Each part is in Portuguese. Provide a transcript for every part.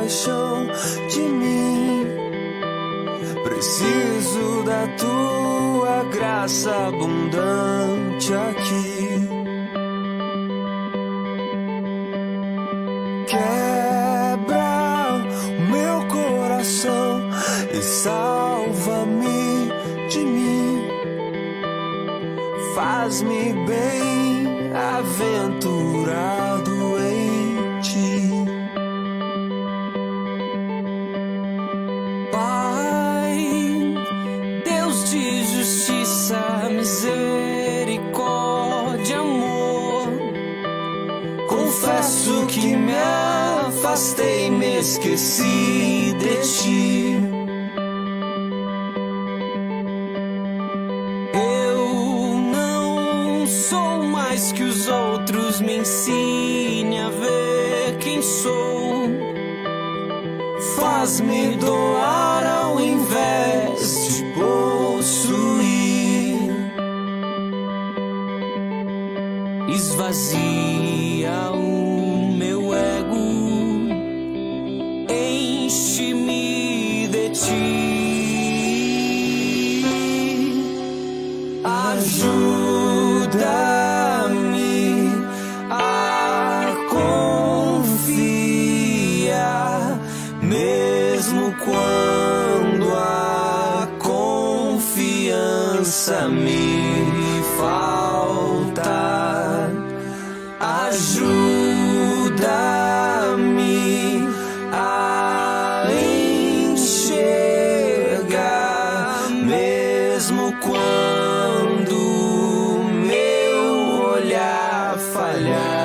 compaixão de mim. Preciso da tua graça abundante aqui. Quebra o meu coração e salva-me de mim. Faz-me bem aventurado em ti. Pai, Deus de justiça, misericórdia, amor, confesso que me afastei, me esqueci de ti. Eu não sou mais que os outros, me ensine a ver quem sou. Faz-me doar ao invés de possuir. Esvazia o meu ego, enche-me de ti. Ajuda-me a confiar, mesmo quando a confiança me falta. Ajuda-me a enxergar, mesmo quando meu olhar falhar.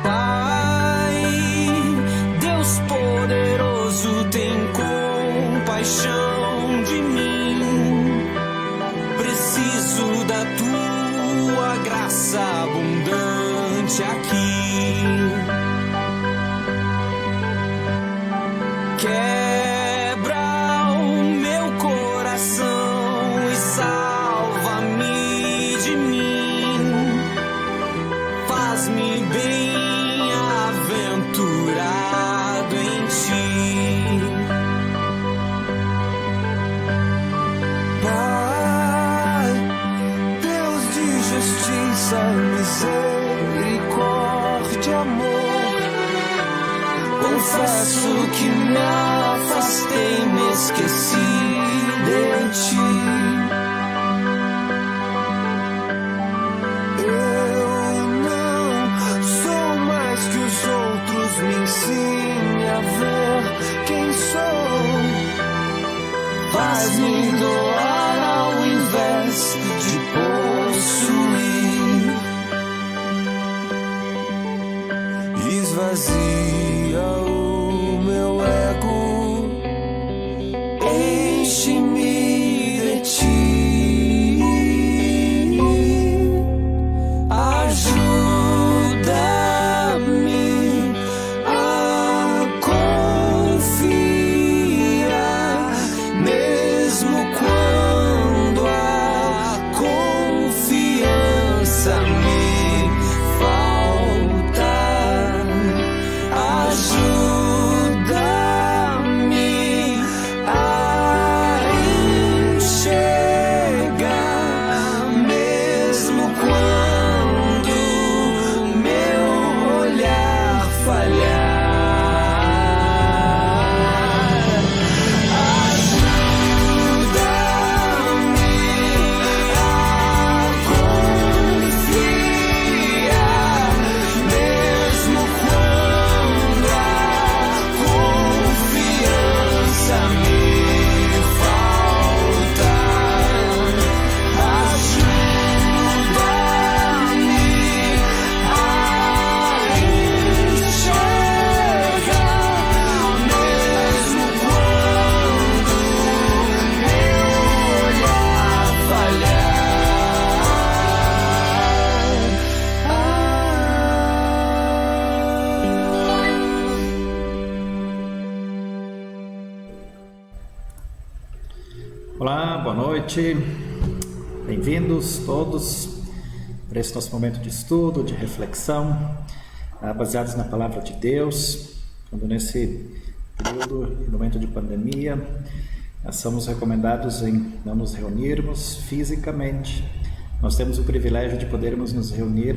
Pai, Deus poderoso, tem compaixão de mim. Preciso da tua graça abundante aqui. Quebra o meu coração e salva-me de mim. Faz-me bem aventurado em ti. Pai, Deus de justiça, misericórdia, amor, confesso que me afastei, me esqueci de ti. Me ensine a ver quem sou. Faz-me doar ao invés de possuir. Esvazia o meu ego, enche-me de ti. Me falta ajuda. Olá, boa noite, bem-vindos todos para esse nosso momento de estudo, de reflexão, baseados na Palavra de Deus, quando nesse período, momento de pandemia, nós somos recomendados em não nos reunirmos fisicamente. Nós temos o privilégio de podermos nos reunir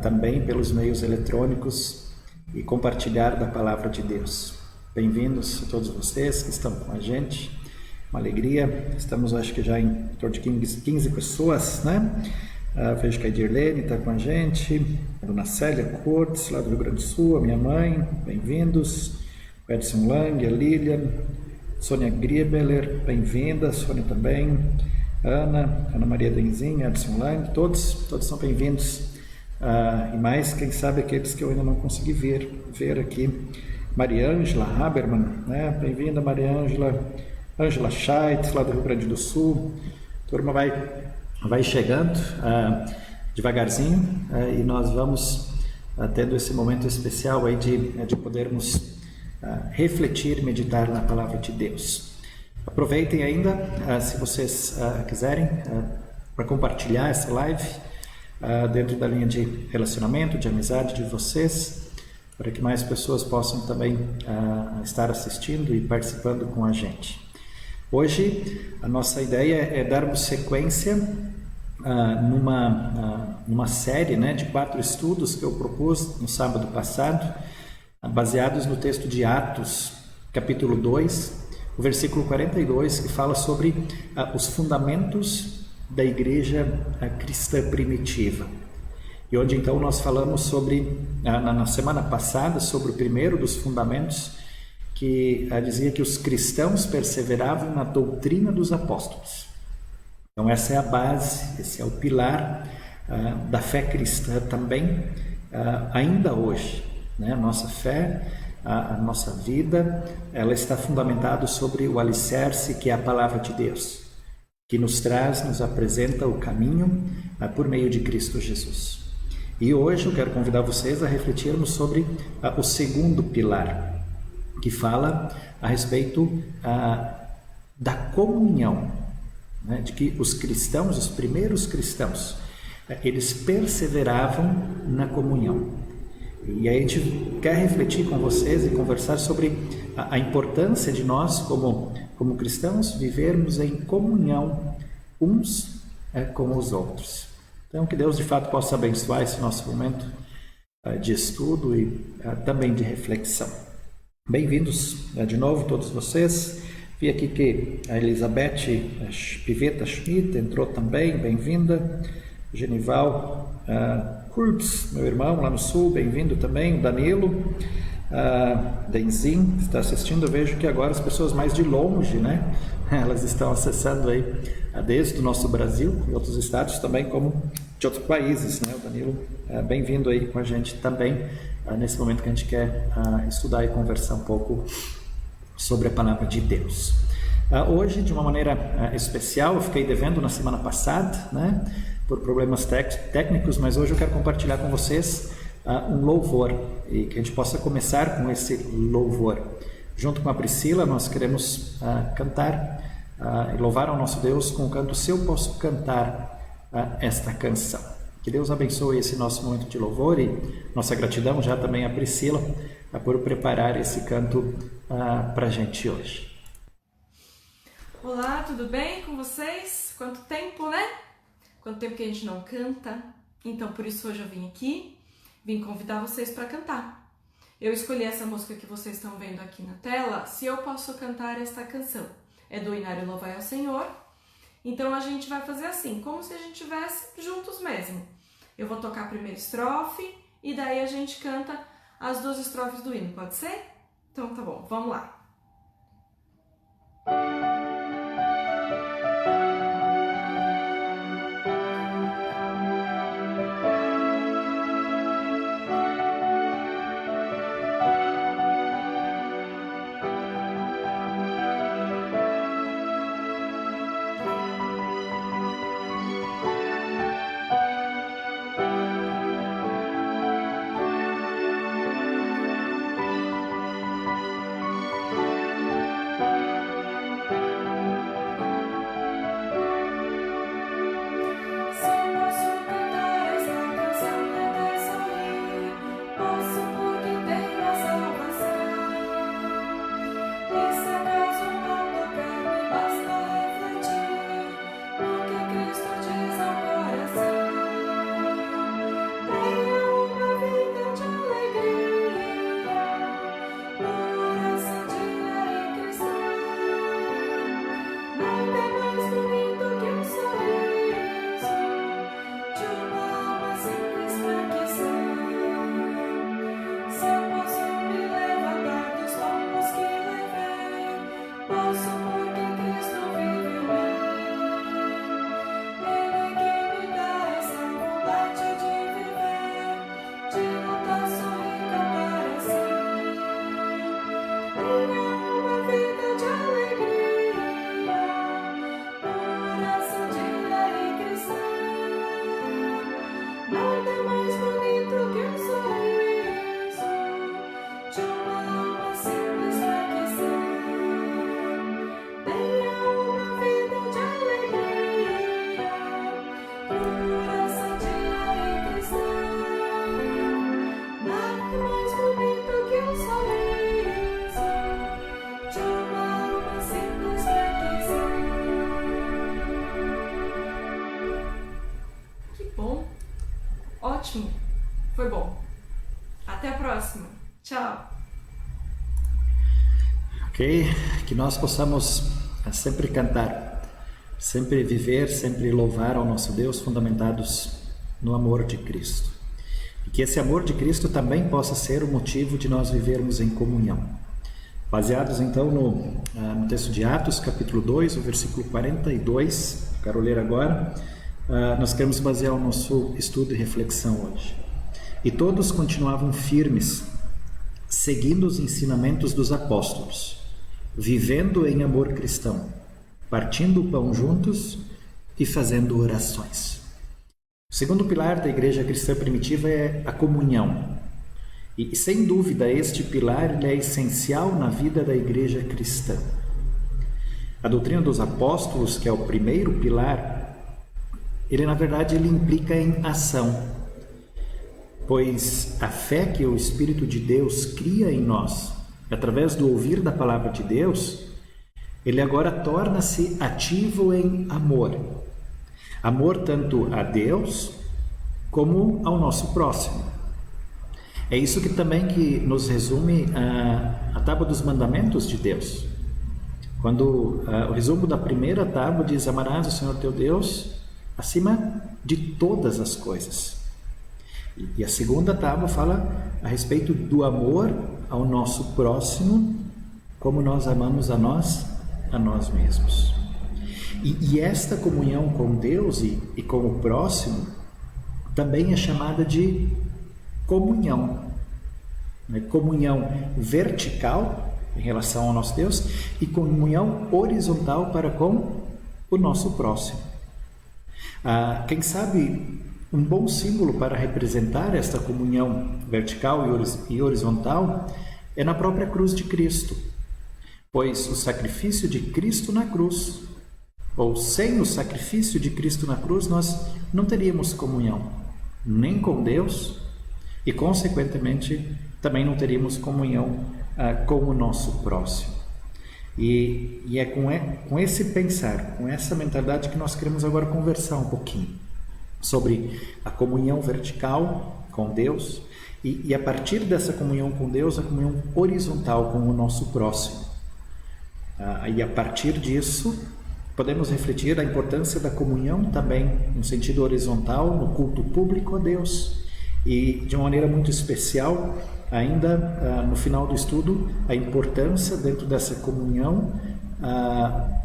também pelos meios eletrônicos e compartilhar da Palavra de Deus. Bem-vindos a todos vocês que estão com a gente. Uma alegria, estamos acho que já em torno de 15 pessoas, né? Vejo que a Dirlene está com a gente, a dona Célia Cortes, lá do Rio Grande do Sul, a minha mãe, bem-vindos, o Edson Lang, a Lilian, Sônia Griebeler, bem-vinda, Sônia também, Ana Maria Denzin, Edson Lang, todos são bem-vindos, e mais, quem sabe, aqueles que eu ainda não consegui ver aqui, Mariângela Habermann, né? Bem-vinda, Mariângela, Ângela Scheidt, lá do Rio Grande do Sul. A turma vai chegando devagarzinho e nós vamos tendo esse momento especial aí de podermos refletir, meditar na Palavra de Deus. Aproveitem ainda, se vocês quiserem, para compartilhar essa live dentro da linha de relacionamento, de amizade de vocês, para que mais pessoas possam também estar assistindo e participando com a gente. Hoje, a nossa ideia é darmos sequência numa série, né, de 4 estudos que eu propus no sábado passado, baseados no texto de Atos, capítulo 2, o versículo 42, que fala sobre os fundamentos da igreja cristã primitiva. E onde então nós falamos sobre, na semana passada, sobre o primeiro dos fundamentos, que dizia que os cristãos perseveravam na doutrina dos apóstolos. Então essa é a base, esse é o pilar da fé cristã também, ainda hoje, né? A nossa fé, a nossa vida, ela está fundamentada sobre o alicerce que é a Palavra de Deus, que nos apresenta o caminho por meio de Cristo Jesus. E hoje eu quero convidar vocês a refletirmos sobre o segundo pilar, que fala a respeito da comunhão, né? De que os cristãos, os primeiros cristãos, eles perseveravam na comunhão. E aí a gente quer refletir com vocês e conversar sobre a importância de nós, como cristãos, vivermos em comunhão uns com os outros. Então, que Deus de fato possa abençoar esse nosso momento de estudo e também de reflexão. Bem-vindos de novo todos vocês. Vi aqui que a Elizabeth Piveta Schmidt entrou também, bem-vinda. Genival Kurtz, meu irmão lá no sul, bem-vindo também. Danilo Denzin está assistindo. Eu vejo que agora as pessoas mais de longe, né? Elas estão acessando aí desde o nosso Brasil e outros estados também, como de outros países, né? O Danilo, bem-vindo aí com a gente também, nesse momento que a gente quer estudar e conversar um pouco sobre a Palavra de Deus. Hoje, de uma maneira especial, eu fiquei devendo na semana passada, né? Por problemas técnicos, mas hoje eu quero compartilhar com vocês um louvor, e que a gente possa começar com esse louvor. Junto com a Priscila, nós queremos cantar e louvar ao nosso Deus com o canto "Se Eu Posso Cantar Esta Canção". Que Deus abençoe esse nosso momento de louvor e nossa gratidão já também a Priscila por preparar esse canto para a gente hoje. Olá, tudo bem com vocês? Quanto tempo, né? Quanto tempo que a gente não canta. Então, por isso hoje eu vim convidar vocês para cantar. Eu escolhi essa música que vocês estão vendo aqui na tela, "Se Eu Posso Cantar Esta Canção". É do Inário Louvai ao Senhor. Então a gente vai fazer assim, como se a gente estivesse juntos mesmo. Eu vou tocar a primeira estrofe e daí a gente canta as 2 estrofes do hino, pode ser? Então tá bom, vamos lá. ótimo. Foi bom. Até a próxima. Tchau. Ok? Que nós possamos sempre cantar, sempre viver, sempre louvar ao nosso Deus, fundamentados no amor de Cristo. E que esse amor de Cristo também possa ser o motivo de nós vivermos em comunhão. Baseados então no texto de Atos, capítulo 2, o versículo 42, quero ler agora, nós queremos basear o nosso estudo e reflexão hoje. E todos continuavam firmes, seguindo os ensinamentos dos apóstolos, vivendo em amor cristão, partindo o pão juntos e fazendo orações. O segundo pilar da igreja cristã primitiva é a comunhão. E sem dúvida este pilar ele é essencial na vida da igreja cristã. A doutrina dos apóstolos, que é o primeiro pilar, ele na verdade ele implica em ação. Pois a fé que o Espírito de Deus cria em nós, através do ouvir da palavra de Deus, ele agora torna-se ativo em amor. Amor tanto a Deus como ao nosso próximo. É isso que também que nos resume a tábua dos mandamentos de Deus. Quando o resumo da primeira tábua diz: amarás o Senhor teu Deus acima de todas as coisas. E a segunda tábua fala a respeito do amor ao nosso próximo, como nós amamos a nós mesmos. E esta comunhão com Deus e com o próximo também é chamada de comunhão. Comunhão vertical em relação ao nosso Deus e comunhão horizontal para com o nosso próximo. Quem sabe um bom símbolo para representar esta comunhão vertical e horizontal é na própria cruz de Cristo, pois o sacrifício de Cristo na cruz, ou sem o sacrifício de Cristo na cruz, nós não teríamos comunhão nem com Deus e, consequentemente, também não teríamos comunhão com o nosso próximo. E é com esse pensar, com essa mentalidade que nós queremos agora conversar um pouquinho sobre a comunhão vertical com Deus e a partir dessa comunhão com Deus, a comunhão horizontal com o nosso próximo. E a partir disso, podemos refletir a importância da comunhão também no sentido horizontal, no culto público a Deus e de uma maneira muito especial, ainda no final do estudo, a importância dentro dessa comunhão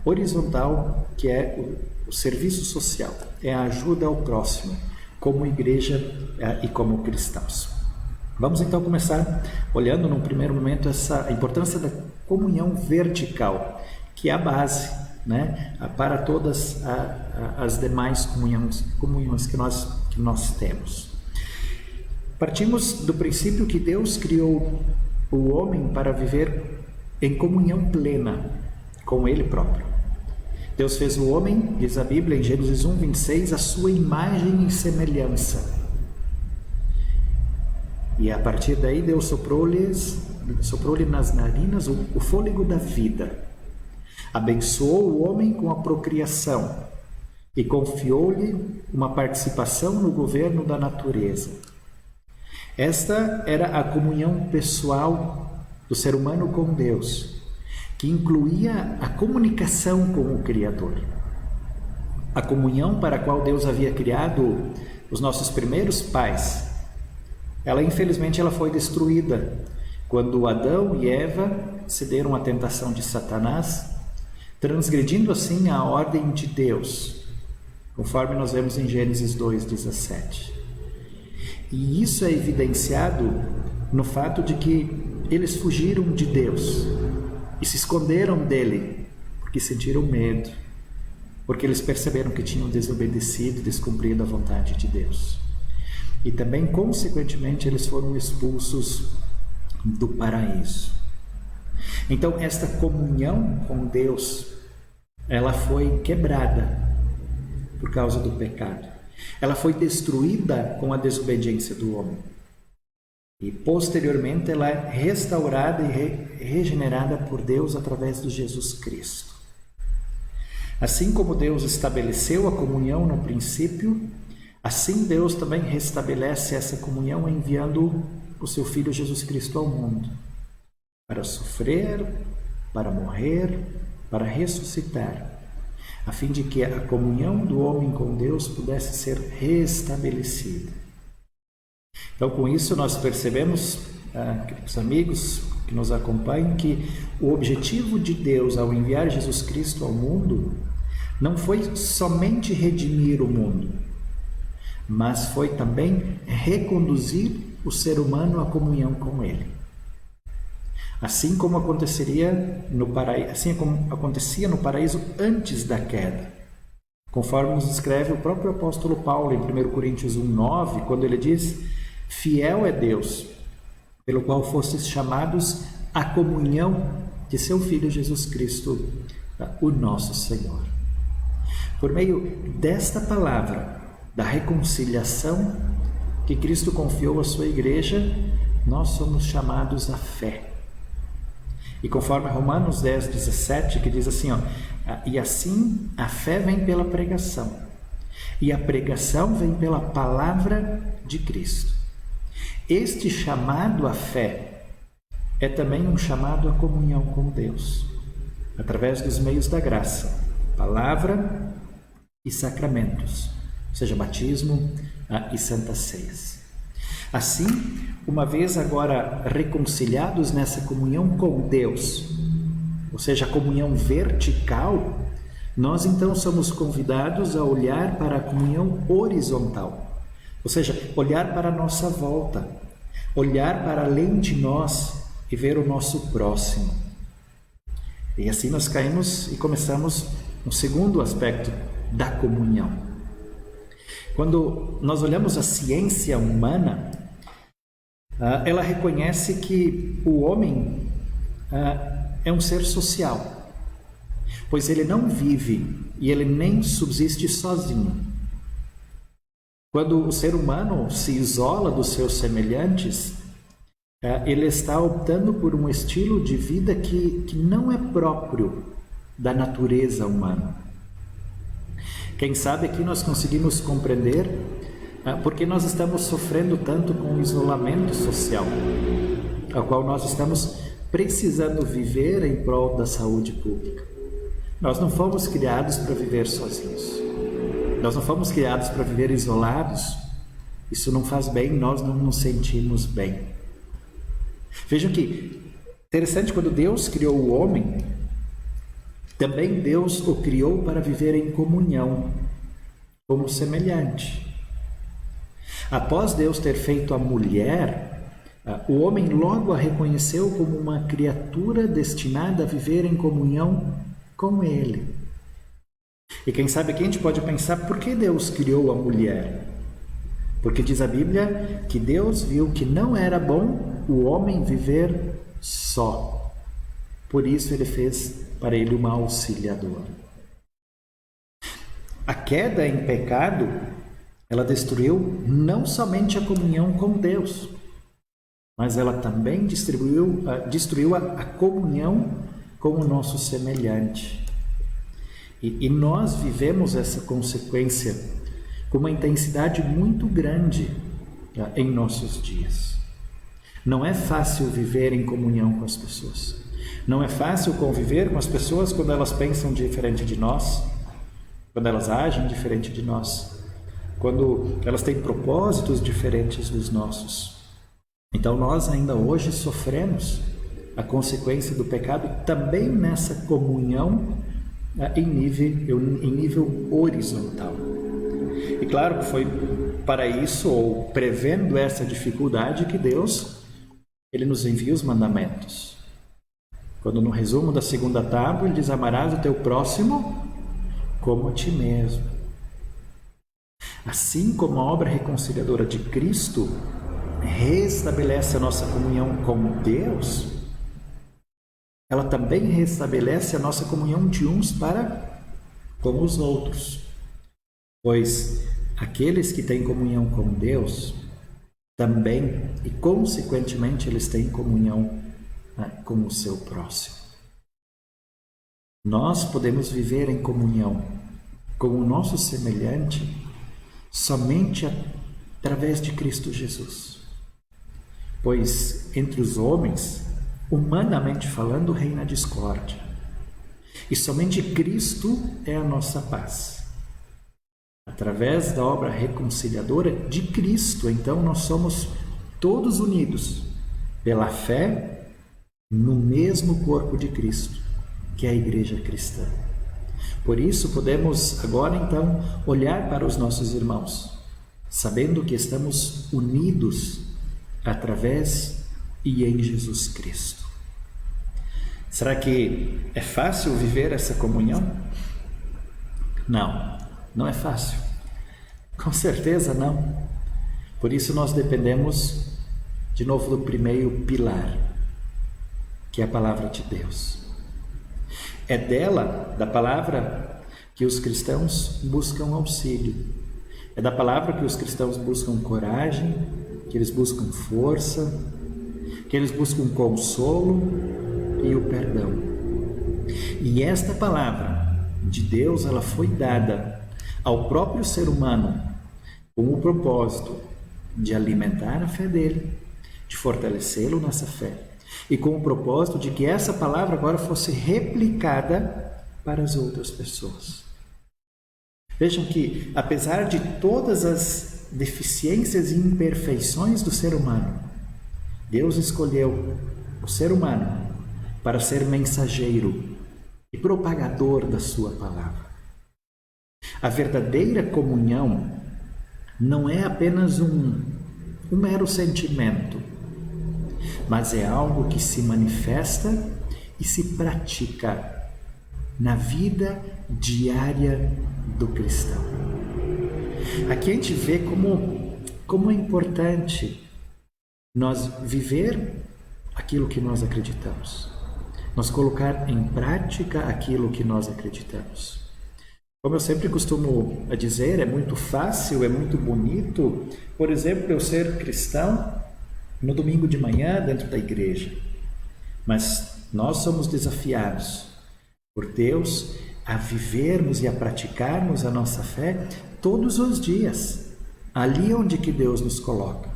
horizontal, que é o serviço social, é a ajuda ao próximo, como igreja e como cristãos. Vamos então começar olhando num primeiro momento a importância da comunhão vertical, que é a base, né, para todas as demais comunhões que nós temos. Partimos do princípio que Deus criou o homem para viver em comunhão plena com Ele próprio. Deus fez o homem, diz a Bíblia em Gênesis 1:26, a sua imagem e semelhança. E a partir daí Deus soprou-lhe nas narinas o fôlego da vida. Abençoou o homem com a procriação e confiou-lhe uma participação no governo da natureza. Esta era a comunhão pessoal do ser humano com Deus, que incluía a comunicação com o Criador. A comunhão para a qual Deus havia criado os nossos primeiros pais, infelizmente ela foi destruída quando Adão e Eva cederam à tentação de Satanás, transgredindo assim a ordem de Deus, conforme nós vemos em Gênesis 2:17. E isso é evidenciado no fato de que eles fugiram de Deus e se esconderam dele, porque sentiram medo, porque eles perceberam que tinham desobedecido e descumprido a vontade de Deus. E também, consequentemente, eles foram expulsos do paraíso. Então, esta comunhão com Deus, ela foi quebrada por causa do pecado. Ela foi destruída com a desobediência do homem. E, posteriormente, ela é restaurada e regenerada por Deus através de Jesus Cristo. Assim como Deus estabeleceu a comunhão no princípio, Assim Deus também restabelece essa comunhão enviando o seu Filho Jesus Cristo ao mundo para sofrer, para morrer, para ressuscitar, a fim de que a comunhão do homem com Deus pudesse ser restabelecida. Então, com isso, nós percebemos, queridos amigos que nos acompanham, que o objetivo de Deus ao enviar Jesus Cristo ao mundo não foi somente redimir o mundo, mas foi também reconduzir o ser humano à comunhão com Ele. Assim como acontecia no paraíso antes da queda, conforme nos escreve o próprio apóstolo Paulo em 1 Coríntios 1:9, quando ele diz: fiel é Deus, pelo qual fostes chamados à comunhão de seu Filho Jesus Cristo, o nosso Senhor. Por meio desta palavra, da reconciliação que Cristo confiou à sua igreja, nós somos chamados à fé. E conforme Romanos 10:17, que diz assim, e assim a fé vem pela pregação, e a pregação vem pela palavra de Cristo. Este chamado à fé é também um chamado à comunhão com Deus, através dos meios da graça, palavra e sacramentos, ou seja, batismo e santas ceias. Assim, uma vez agora reconciliados nessa comunhão com Deus, ou seja, a comunhão vertical, nós então somos convidados a olhar para a comunhão horizontal, ou seja, olhar para a nossa volta, olhar para além de nós e ver o nosso próximo. E assim nós caímos e começamos um segundo aspecto da comunhão. Quando nós olhamos a ciência humana, ela reconhece que o homem é um ser social, pois ele não vive e ele nem subsiste sozinho. Quando o ser humano se isola dos seus semelhantes, ele está optando por um estilo de vida que não é próprio da natureza humana. Quem sabe aqui nós conseguimos compreender porque nós estamos sofrendo tanto com o isolamento social, ao qual nós estamos precisando viver em prol da saúde pública. Nós não fomos criados para viver sozinhos. Nós não fomos criados para viver isolados. Isso não faz bem, nós não nos sentimos bem. Vejam que interessante, quando Deus criou o homem, também Deus o criou para viver em comunhão, como semelhante. Após Deus ter feito a mulher, o homem logo a reconheceu como uma criatura destinada a viver em comunhão com Ele. E quem sabe aqui a gente pode pensar, por que Deus criou a mulher? Porque diz a Bíblia que Deus viu que não era bom o homem viver só. Por isso Ele fez para ele uma auxiliadora. A queda em pecado, ela destruiu não somente a comunhão com Deus, mas ela também destruiu a comunhão com o nosso semelhante. E nós vivemos essa consequência com uma intensidade muito grande em nossos dias. Não é fácil viver em comunhão com as pessoas. Não é fácil conviver com as pessoas quando elas pensam diferente de nós, quando elas agem diferente de nós, quando elas têm propósitos diferentes dos nossos. Então nós ainda hoje sofremos a consequência do pecado também nessa comunhão em nível horizontal. E claro que foi para isso, ou prevendo essa dificuldade, que Deus ele nos envia os mandamentos. Quando no resumo da segunda tábua ele diz: amarás o teu próximo como a ti mesmo. Assim como a obra reconciliadora de Cristo restabelece a nossa comunhão com Deus, ela também restabelece a nossa comunhão de uns para com os outros. Pois aqueles que têm comunhão com Deus também, e consequentemente, eles têm comunhão com o seu próximo. Nós podemos viver em comunhão com o nosso semelhante somente através de Cristo Jesus. Pois entre os homens, humanamente falando, reina a discórdia. E somente Cristo é a nossa paz. Através da obra reconciliadora de Cristo, então, nós somos todos unidos pela fé no mesmo corpo de Cristo, que é a Igreja Cristã. Por isso, podemos agora, então, olhar para os nossos irmãos, sabendo que estamos unidos através e em Jesus Cristo. Será que é fácil viver essa comunhão? Não, não é fácil. Com certeza não. Por isso nós dependemos, de novo, do primeiro pilar, que é a palavra de Deus. É dela, da palavra, que os cristãos buscam auxílio. É da palavra que os cristãos buscam coragem, que eles buscam força, que eles buscam consolo e o perdão. E esta palavra de Deus, ela foi dada ao próprio ser humano com o propósito de alimentar a fé dele, de fortalecê-lo nessa fé, e com o propósito de que essa palavra agora fosse replicada para as outras pessoas. Vejam que, apesar de todas as deficiências e imperfeições do ser humano, Deus escolheu o ser humano para ser mensageiro e propagador da sua palavra. A verdadeira comunhão não é apenas um mero sentimento, mas é algo que se manifesta e se pratica na vida diária do cristão. Aqui a gente vê como é importante nós viver aquilo que nós acreditamos, nós colocar em prática aquilo que nós acreditamos. Como eu sempre costumo dizer, é muito fácil, é muito bonito, por exemplo, eu ser cristão no domingo de manhã dentro da igreja. Mas nós somos desafiados por Deus a vivermos e a praticarmos a nossa fé todos os dias, ali onde que Deus nos coloca.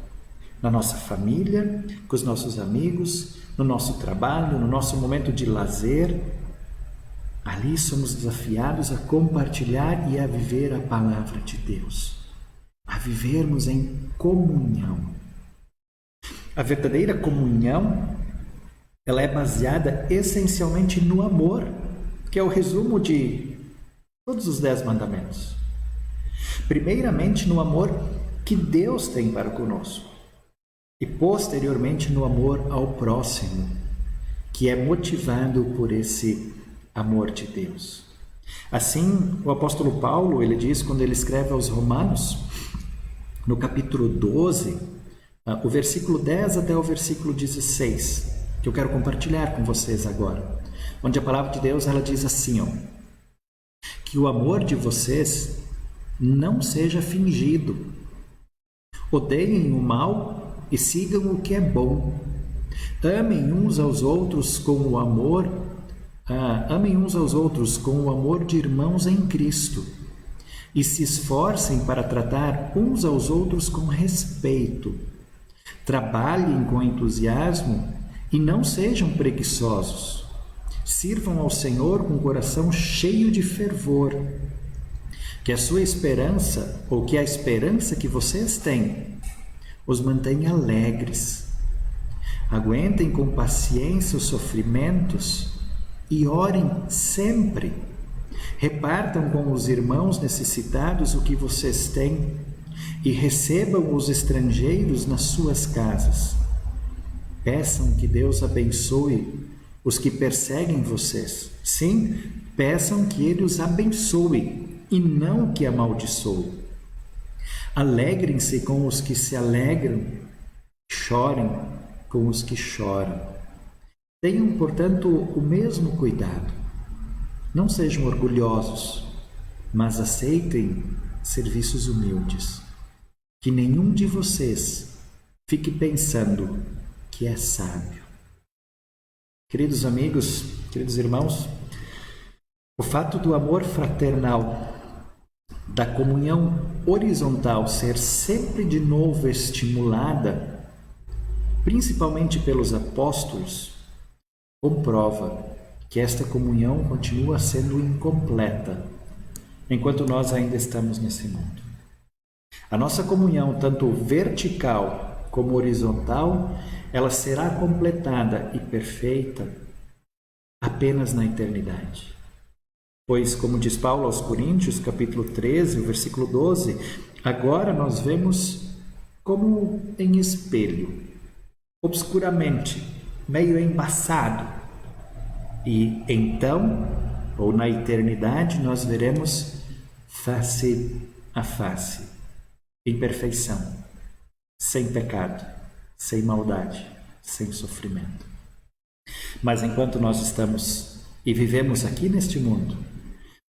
Na nossa família, com os nossos amigos, no nosso trabalho, no nosso momento de lazer. Ali somos desafiados a compartilhar e a viver a palavra de Deus, a vivermos em comunhão. A verdadeira comunhão, ela é baseada essencialmente no amor, que é o resumo de todos os 10 mandamentos. Primeiramente no amor que Deus tem para conosco e posteriormente no amor ao próximo, que é motivado por esse amor de Deus. Assim, o apóstolo Paulo, ele diz, quando ele escreve aos Romanos, no capítulo 12, o versículo 10 até o versículo 16, que eu quero compartilhar com vocês agora, onde a palavra de Deus, ela diz assim, que o amor de vocês não seja fingido. Odeiem o mal e sigam o que é bom. Amem uns aos outros com o amor de irmãos em Cristo e se esforcem para tratar uns aos outros com respeito. Trabalhem com entusiasmo e não sejam preguiçosos. Sirvam ao Senhor com o coração cheio de fervor. Que a sua esperança, ou que a esperança que vocês têm, os mantenha alegres. Aguentem com paciência os sofrimentos e orem sempre. Repartam com os irmãos necessitados o que vocês têm e recebam os estrangeiros nas suas casas. Peçam que Deus abençoe os que perseguem vocês. Sim, peçam que Ele os abençoe e não que amaldiçoe. Alegrem-se com os que se alegram, chorem com os que choram. Tenham, portanto, o mesmo cuidado. Não sejam orgulhosos, mas aceitem serviços humildes. Que nenhum de vocês fique pensando que é sábio. Queridos amigos, queridos irmãos, o fato do amor fraternal da comunhão horizontal ser sempre de novo estimulada, principalmente pelos apóstolos, comprova que esta comunhão continua sendo incompleta enquanto nós ainda estamos nesse mundo. A nossa comunhão, tanto vertical como horizontal, ela será completada e perfeita apenas na eternidade. Pois, como diz Paulo aos Coríntios, capítulo 13, versículo 12, agora nós vemos como em espelho, obscuramente, meio embaçado. E então, ou na eternidade, nós veremos face a face, em perfeição, sem pecado, sem maldade, sem sofrimento. Mas enquanto nós estamos e vivemos aqui neste mundo,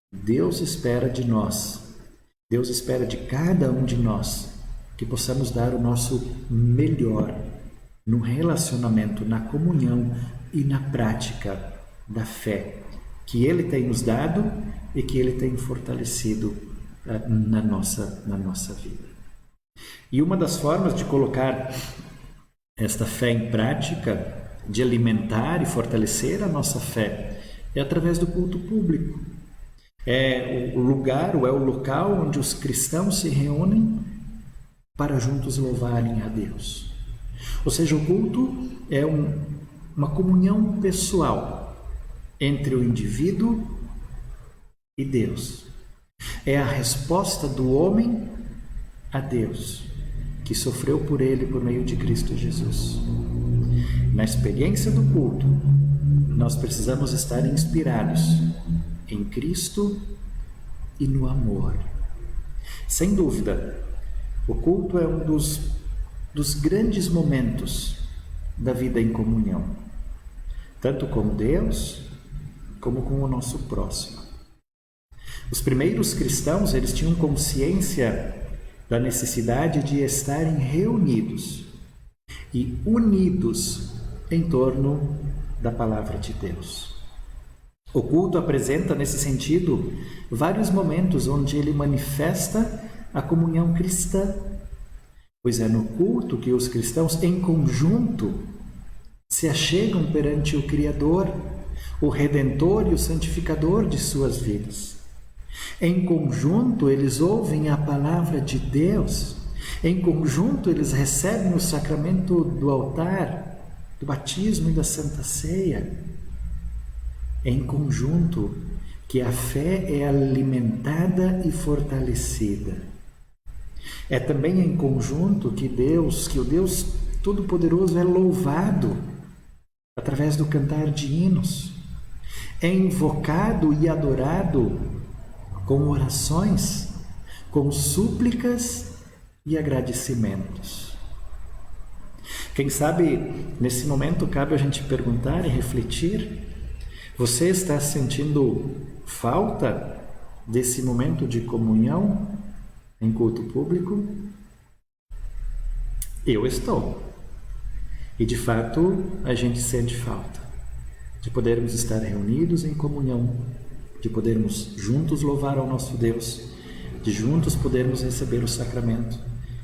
Deus espera de nós, Deus espera de cada um de nós, que possamos dar o nosso melhor no relacionamento, na comunhão e na prática da fé que Ele tem nos dado e que Ele tem fortalecido na nossa vida. E uma das formas de colocar esta fé em prática, de alimentar e fortalecer a nossa fé, é através do culto público. É o lugar, ou é o local onde os cristãos se reúnem para juntos louvarem a Deus. Ou seja, o culto é uma comunhão pessoal entre o indivíduo e Deus. É a resposta do homem a Deus, que sofreu por ele por meio de Cristo Jesus. Na experiência do culto, nós precisamos estar inspirados em Cristo e no amor. Sem dúvida, o culto é um dos grandes momentos da vida em comunhão, tanto com Deus como com o nosso próximo. Os primeiros cristãos, eles tinham consciência da necessidade de estarem reunidos e unidos em torno da palavra de Deus. O culto apresenta, nesse sentido, vários momentos onde ele manifesta a comunhão cristã, pois é no culto que os cristãos, em conjunto, se achegam perante o Criador, o Redentor e o Santificador de suas vidas. Em conjunto, eles ouvem a palavra de Deus. Em conjunto, eles recebem o sacramento do altar, do batismo e da Santa Ceia. Em conjunto, que a fé é alimentada e fortalecida. É também em conjunto que o Deus Todo-Poderoso é louvado através do cantar de hinos. É invocado e adorado com orações, com súplicas e agradecimentos. Quem sabe, nesse momento, cabe a gente perguntar e refletir: você está sentindo falta desse momento de comunhão em culto público? Eu estou. E, de fato, a gente sente falta de podermos estar reunidos em comunhão, de podermos juntos louvar ao nosso Deus, de juntos podermos receber o sacramento,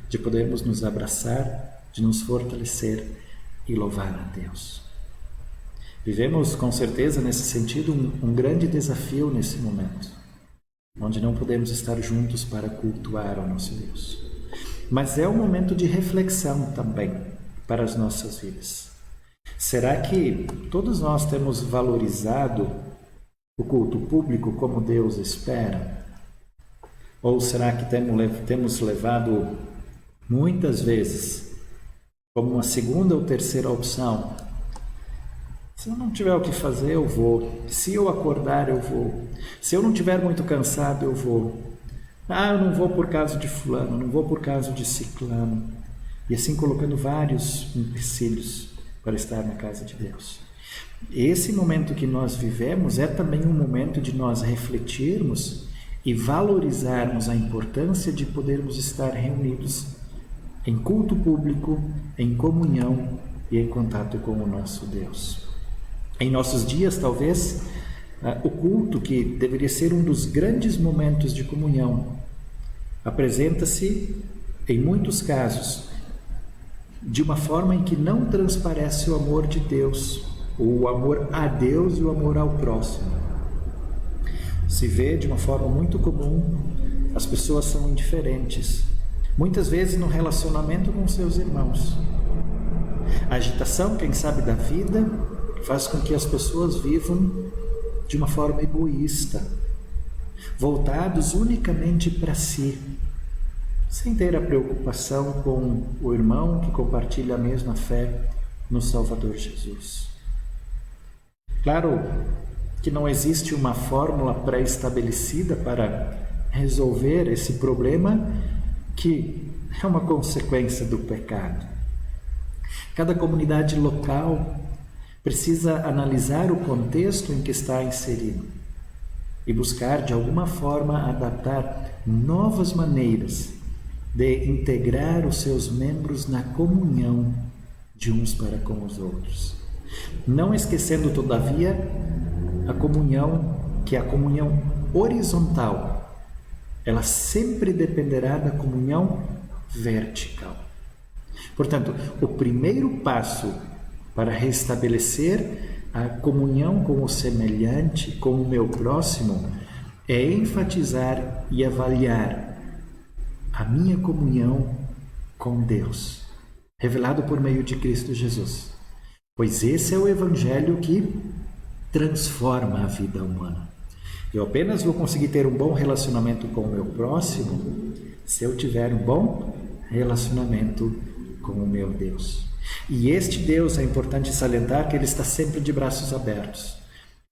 de podermos nos abraçar, de nos fortalecer e louvar a Deus. Vivemos, com certeza, nesse sentido, um grande desafio nesse momento, onde não podemos estar juntos para cultuar ao nosso Deus. Mas é um momento de reflexão também para as nossas vidas. Será que todos nós temos valorizado o culto público como Deus espera? Ou será que temos levado muitas vezes como uma segunda ou terceira opção? Se eu não tiver o que fazer, eu vou. Se eu acordar, eu vou. Se eu não estiver muito cansado, eu vou. Eu não vou por causa de fulano, não vou por causa de ciclano. E assim colocando vários empecilhos para estar na casa de Deus. Esse momento que nós vivemos é também um momento de nós refletirmos e valorizarmos a importância de podermos estar reunidos em culto público, em comunhão e em contato com o nosso Deus. Em nossos dias, talvez, o culto, que deveria ser um dos grandes momentos de comunhão, apresenta-se, em muitos casos, de uma forma em que não transparece o amor de Deus, o amor a Deus e o amor ao próximo. Se vê de uma forma muito comum, as pessoas são indiferentes, muitas vezes no relacionamento com seus irmãos. A agitação, quem sabe, da vida faz com que as pessoas vivam de uma forma egoísta, voltados unicamente para si, sem ter a preocupação com o irmão que compartilha a mesma fé no Salvador Jesus. Claro que não existe uma fórmula pré-estabelecida para resolver esse problema, que é uma consequência do pecado. Cada comunidade local precisa analisar o contexto em que está inserido e buscar, de alguma forma, adaptar novas maneiras de integrar os seus membros na comunhão de uns para com os outros. Não esquecendo, todavia, a comunhão, que é a comunhão horizontal, ela sempre dependerá da comunhão vertical. Portanto, o primeiro passo para restabelecer a comunhão com o semelhante, com o meu próximo, é enfatizar e avaliar a minha comunhão com Deus, revelado por meio de Cristo Jesus. Pois esse é o Evangelho que transforma a vida humana. Eu apenas vou conseguir ter um bom relacionamento com o meu próximo se eu tiver um bom relacionamento com o meu Deus. E este Deus, é importante salientar que Ele está sempre de braços abertos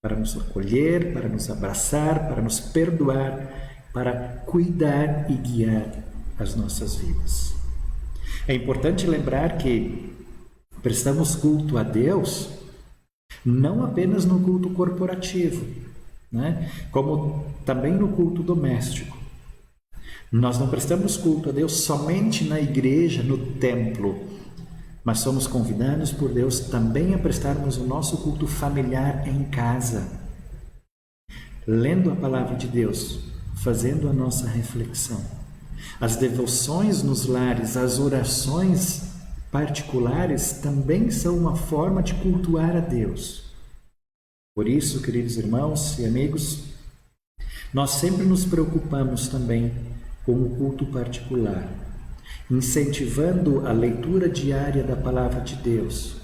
para nos acolher, para nos abraçar, para nos perdoar, para cuidar e guiar as nossas vidas. É importante lembrar que prestamos culto a Deus não apenas no culto corporativo, né? Como também no culto doméstico. Nós não prestamos culto a Deus somente na igreja, no templo, mas somos convidados por Deus também a prestarmos o nosso culto familiar em casa, lendo a palavra de Deus, fazendo a nossa reflexão. As devoções nos lares, as orações particulares também são uma forma de cultuar a Deus. Por isso, queridos irmãos e amigos, nós sempre nos preocupamos também com o culto particular, incentivando a leitura diária da palavra de Deus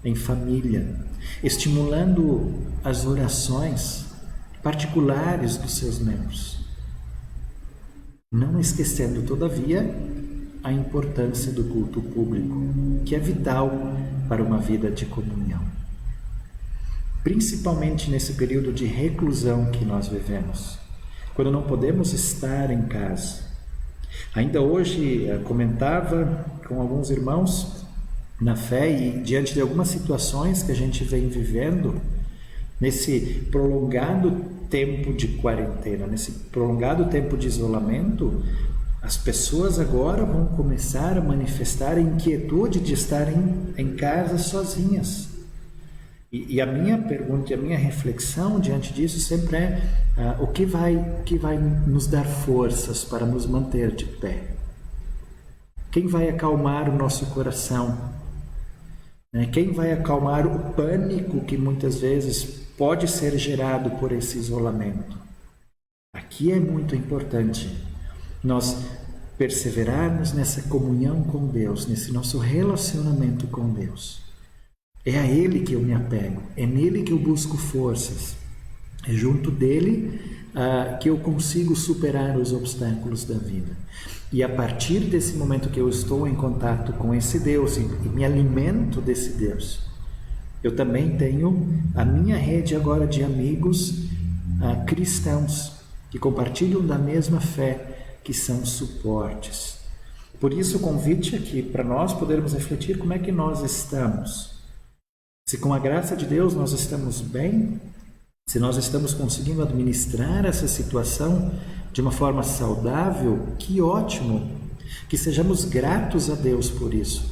em família, estimulando as orações particulares dos seus membros, não esquecendo, todavia, a importância do culto público, que é vital para uma vida de comunhão. Principalmente nesse período de reclusão que nós vivemos, quando não podemos estar em casa. Ainda hoje comentava com alguns irmãos na fé e diante de algumas situações que a gente vem vivendo, nesse prolongado tempo de quarentena, nesse prolongado tempo de isolamento, as pessoas agora vão começar a manifestar a inquietude de estarem em casa sozinhas. E a minha pergunta, a minha reflexão diante disso sempre é o que vai nos dar forças para nos manter de pé? Quem vai acalmar o nosso coração? Quem vai acalmar o pânico que muitas vezes pode ser gerado por esse isolamento? Aqui é muito importante nós perseverarmos nessa comunhão com Deus, nesse nosso relacionamento com Deus. É a Ele que eu me apego, é nele que eu busco forças, é junto dele que eu consigo superar os obstáculos da vida. E a partir desse momento que eu estou em contato com esse Deus e me alimento desse Deus, eu também tenho a minha rede agora de amigos cristãos que compartilham da mesma fé, que são suportes. Por isso o convite aqui para nós podermos refletir como é que nós estamos. Se com a graça de Deus nós estamos bem, se nós estamos conseguindo administrar essa situação de uma forma saudável, que ótimo! Que sejamos gratos a Deus por isso.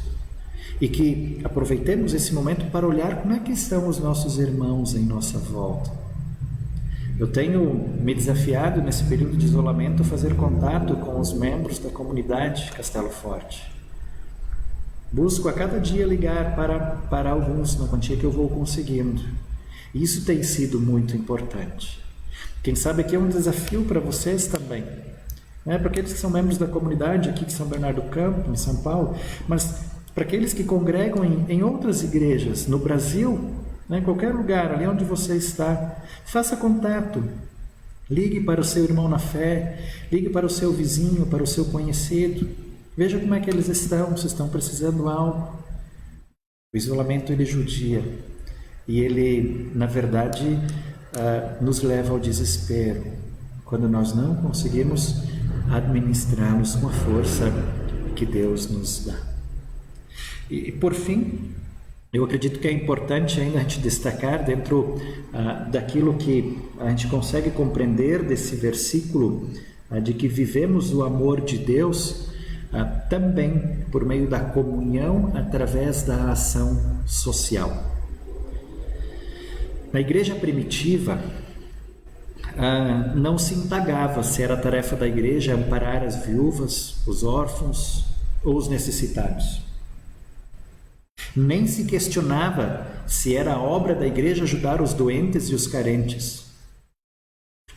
E que aproveitemos esse momento para olhar como é que estão os nossos irmãos em nossa volta. Eu tenho me desafiado nesse período de isolamento a fazer contato com os membros da comunidade Castelo Forte. Busco a cada dia ligar para alguns na quantia que eu vou conseguindo. E isso tem sido muito importante. Quem sabe aqui é um desafio para vocês também. Para aqueles que são membros da comunidade aqui de São Bernardo do Campo, em São Paulo, mas para aqueles que congregam em outras igrejas no Brasil, em qualquer lugar, ali onde você está, faça contato. Ligue para o seu irmão na fé, ligue para o seu vizinho, para o seu conhecido. Veja como é que eles estão, se estão precisando de algo. O isolamento, ele judia. E ele, na verdade, nos leva ao desespero, quando nós não conseguimos administrá-los com a força que Deus nos dá. E por fim, eu acredito que é importante ainda a gente destacar dentro daquilo que a gente consegue compreender desse versículo, de que vivemos o amor de Deus também por meio da comunhão através da ação social. Na igreja primitiva, não se indagava se era tarefa da igreja amparar as viúvas, os órfãos ou os necessitados. Nem se questionava se era obra da igreja ajudar os doentes e os carentes.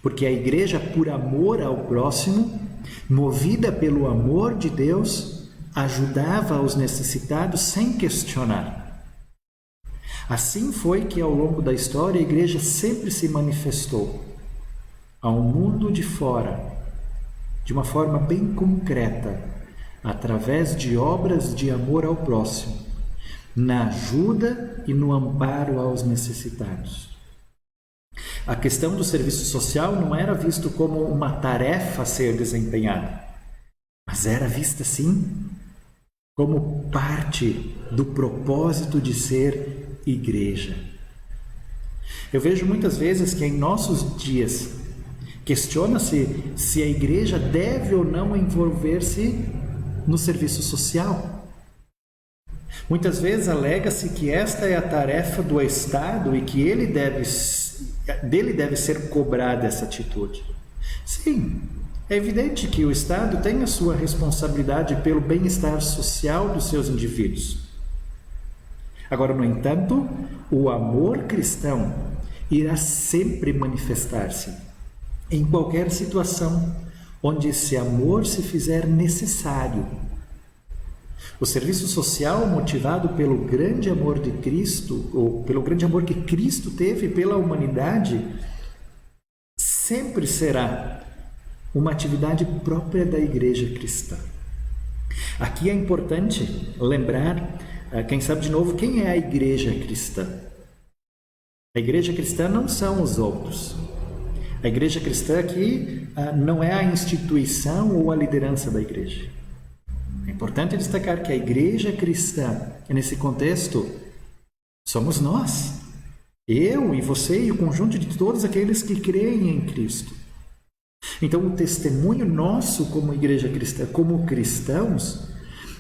Porque a igreja, por amor ao próximo, movida pelo amor de Deus, ajudava os necessitados sem questionar. Assim foi que, ao longo da história, a igreja sempre se manifestou ao mundo de fora, de uma forma bem concreta, através de obras de amor ao próximo, na ajuda e no amparo aos necessitados. A questão do serviço social não era visto como uma tarefa a ser desempenhada, mas era vista, sim, como parte do propósito de ser igreja. Eu vejo muitas vezes que em nossos dias questiona-se se a igreja deve ou não envolver-se no serviço social. Muitas vezes alega-se que esta é a tarefa do Estado e que dele deve ser cobrada essa atitude. Sim, é evidente que o Estado tem a sua responsabilidade pelo bem-estar social dos seus indivíduos. Agora, no entanto, o amor cristão irá sempre manifestar-se em qualquer situação onde esse amor se fizer necessário. O serviço social, motivado pelo grande amor de Cristo, ou pelo grande amor que Cristo teve pela humanidade, sempre será uma atividade própria da igreja cristã. Aqui é importante lembrar, quem sabe de novo, quem é a igreja cristã? A igreja cristã não são os outros. A igreja cristã aqui não é a instituição ou a liderança da igreja. É importante destacar que a igreja cristã, nesse contexto, somos nós. Eu e você e o conjunto de todos aqueles que creem em Cristo. Então, o testemunho nosso como igreja cristã, como cristãos,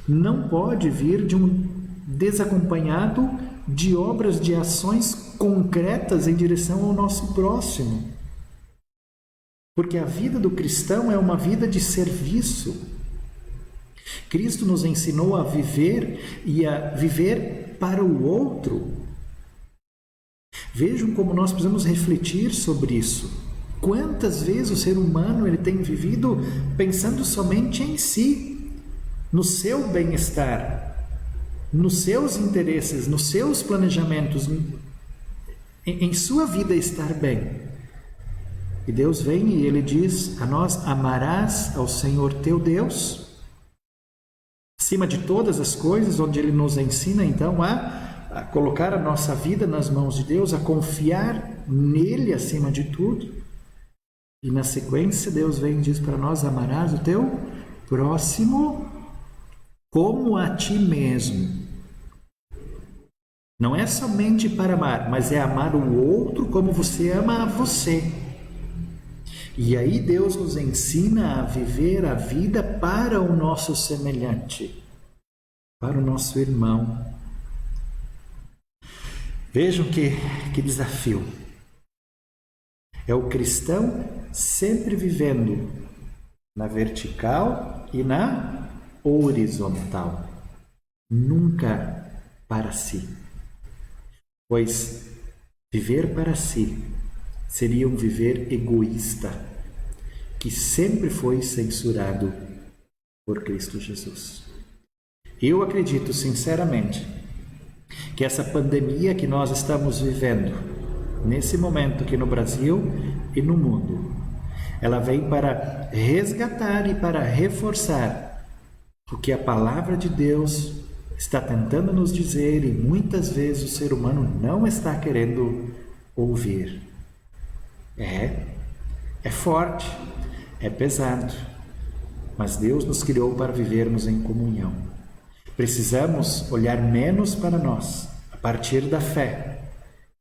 não pode vir de um desacompanhado de obras, de ações concretas em direção ao nosso próximo. Porque a vida do cristão é uma vida de serviço. Cristo nos ensinou a viver e a viver para o outro. Vejam como nós precisamos refletir sobre isso. Quantas vezes o ser humano ele tem vivido pensando somente em si, no seu bem-estar, nos seus interesses, nos seus planejamentos, em sua vida estar bem. E Deus vem e Ele diz a nós: amarás ao Senhor teu Deus acima de todas as coisas, onde Ele nos ensina então a colocar a nossa vida nas mãos de Deus, a confiar nele acima de tudo. E na sequência Deus vem e diz para nós: amarás o teu próximo como a ti mesmo. Não é somente para amar, mas é amar o outro como você ama a você. E aí Deus nos ensina a viver a vida para o nosso semelhante, para o nosso irmão. Vejam que desafio. É o cristão sempre vivendo na vertical e na horizontal. Nunca para si. Pois viver para si seria um viver egoísta, que sempre foi censurado por Cristo Jesus. Eu acredito sinceramente que essa pandemia que nós estamos vivendo, nesse momento aqui no Brasil e no mundo, ela vem para resgatar e para reforçar o que a palavra de Deus está tentando nos dizer e muitas vezes o ser humano não está querendo ouvir. É forte, é pesado, mas Deus nos criou para vivermos em comunhão. Precisamos olhar menos para nós, a partir da fé,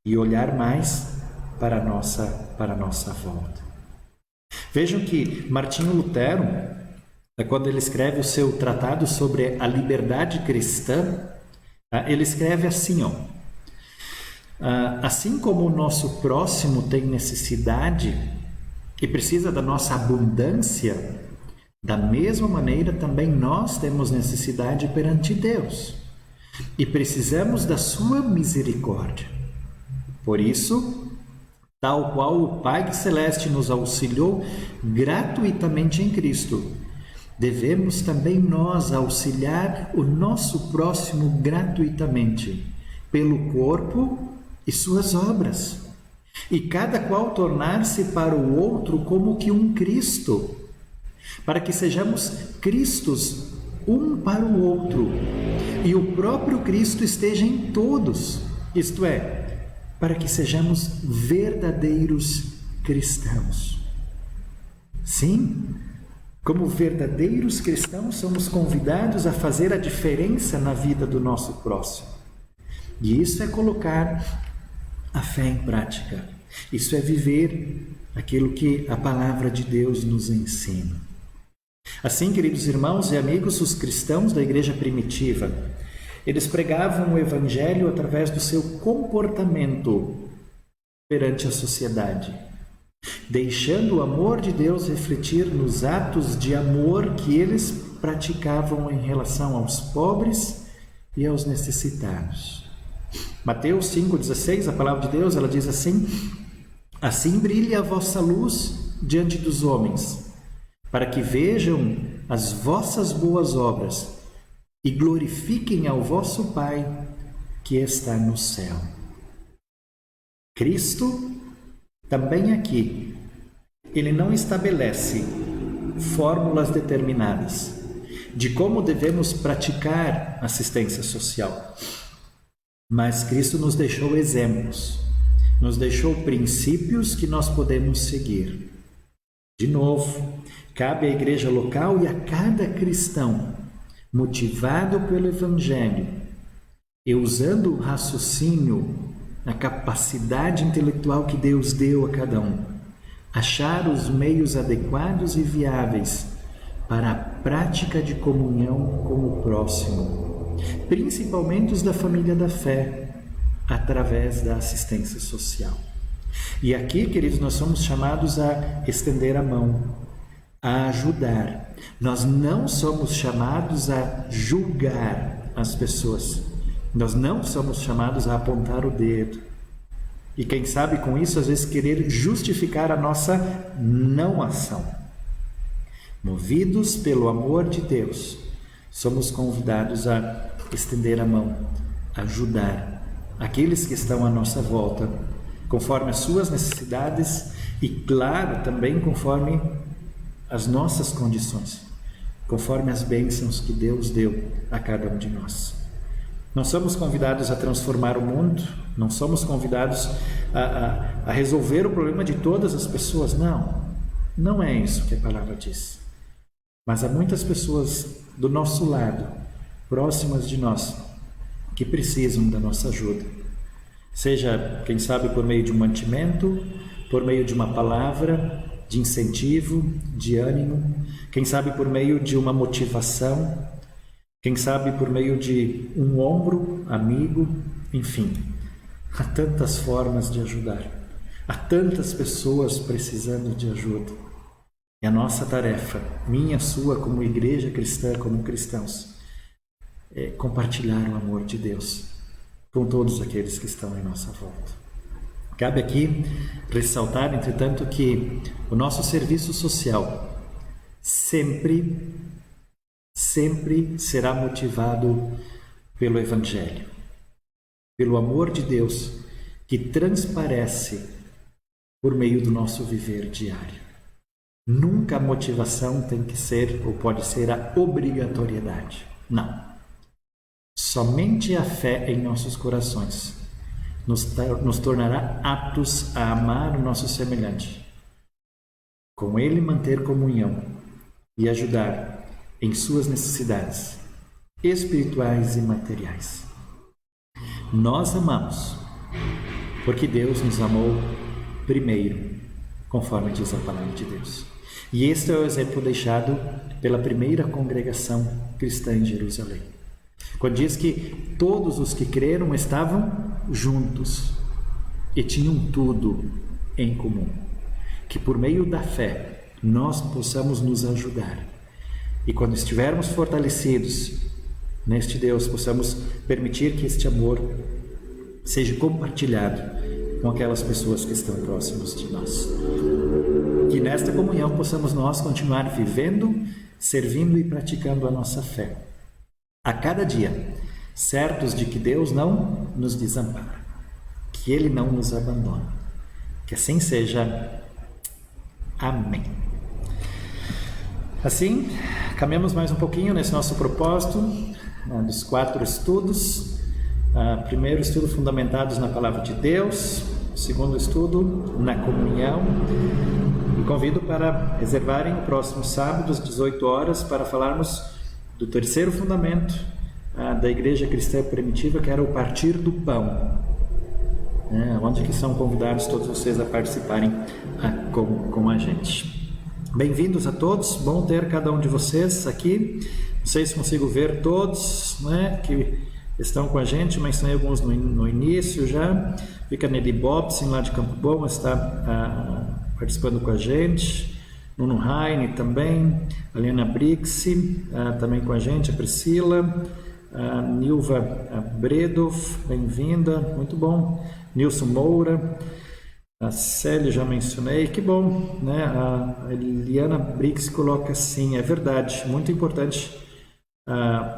e olhar mais para a nossa volta. Vejam que Martinho Lutero, quando ele escreve o seu tratado sobre a liberdade cristã, ele escreve assim, assim como o nosso próximo tem necessidade e precisa da nossa abundância, da mesma maneira também nós temos necessidade perante Deus e precisamos da sua misericórdia. Por isso, tal qual o Pai Celeste nos auxiliou gratuitamente em Cristo, devemos também nós auxiliar o nosso próximo gratuitamente, pelo corpo e suas obras, e cada qual tornar-se para o outro como que um Cristo, para que sejamos Cristos um para o outro, e o próprio Cristo esteja em todos, isto é, para que sejamos verdadeiros cristãos. Sim, como verdadeiros cristãos, somos convidados a fazer a diferença na vida do nosso próximo. E isso é colocar a fé em prática. Isso é viver aquilo que a palavra de Deus nos ensina. Assim, queridos irmãos e amigos, os cristãos da igreja primitiva, eles pregavam o evangelho através do seu comportamento perante a sociedade, deixando o amor de Deus refletir nos atos de amor que eles praticavam em relação aos pobres e aos necessitados. Mateus 5,16, a palavra de Deus, ela diz assim: assim brilhe a vossa luz diante dos homens, para que vejam as vossas boas obras e glorifiquem ao vosso Pai que está no céu. Cristo também aqui, ele não estabelece fórmulas determinadas de como devemos praticar assistência social. Mas Cristo nos deixou exemplos, nos deixou princípios que nós podemos seguir. De novo, cabe à igreja local e a cada cristão, motivado pelo Evangelho e usando o raciocínio, a capacidade intelectual que Deus deu a cada um, achar os meios adequados e viáveis para a prática de comunhão com o próximo, principalmente os da família da fé, através da assistência social. E aqui, queridos, nós somos chamados a estender a mão, a ajudar. Nós não somos chamados a julgar as pessoas. Nós não somos chamados a apontar o dedo. E quem sabe com isso, às vezes, querer justificar a nossa não ação. Movidos pelo amor de Deus, somos convidados a estender a mão, ajudar aqueles que estão à nossa volta, conforme as suas necessidades e, claro, também conforme as nossas condições, conforme as bênçãos que Deus deu a cada um de nós. Não somos convidados a transformar o mundo, não somos convidados a resolver o problema de todas as pessoas, não é isso que a palavra diz. Mas há muitas pessoas do nosso lado, próximas de nós, que precisam da nossa ajuda. Seja, quem sabe, por meio de um mantimento, por meio de uma palavra de incentivo, de ânimo, quem sabe por meio de uma motivação, quem sabe por meio de um ombro amigo, enfim, há tantas formas de ajudar. Há tantas pessoas precisando de ajuda. E a nossa tarefa, minha, sua, como igreja cristã, como cristãos, é compartilhar o amor de Deus com todos aqueles que estão em nossa volta. Cabe aqui ressaltar, entretanto, que o nosso serviço social sempre será motivado pelo Evangelho, pelo amor de Deus que transparece por meio do nosso viver diário. Nunca a motivação tem que ser ou pode ser a obrigatoriedade. Não. Somente a fé em nossos corações nos tornará aptos a amar o nosso semelhante, com ele manter comunhão e ajudar em suas necessidades espirituais e materiais. Nós amamos porque Deus nos amou primeiro, conforme diz a palavra de Deus. E este é o exemplo deixado pela primeira congregação cristã em Jerusalém, quando diz que todos os que creram estavam juntos e tinham tudo em comum. Que por meio da fé nós possamos nos ajudar e quando estivermos fortalecidos neste Deus, possamos permitir que este amor seja compartilhado com aquelas pessoas que estão próximas de nós. Que nesta comunhão possamos nós continuar vivendo, servindo e praticando a nossa fé. A cada dia, certos de que Deus não nos desampara, que Ele não nos abandona. Que assim seja. Amém. Assim, caminhamos mais um pouquinho nesse nosso propósito dos 4 estudos. Primeiro estudo, fundamentados na Palavra de Deus. Segundo estudo, na comunhão. E convido para reservarem o próximo sábado, às 18 horas, para falarmos do terceiro fundamento da Igreja Cristã Primitiva, que era o partir do pão, onde que são convidados todos vocês a participarem com a gente. Bem-vindos a todos, bom ter cada um de vocês aqui. Não sei se consigo ver todos, que estão com a gente, mencionei alguns no início já. Fica Nelly Bobson, lá de Campo Bom, está participando com a gente. Nuno Heine também, a Liana Brixi também com a gente, a Priscila, a Nilva Bredov, bem-vinda, muito bom. Nilson Moura, a Célia já mencionei, que bom, né? A Liana Brix coloca assim, é verdade, muito importante,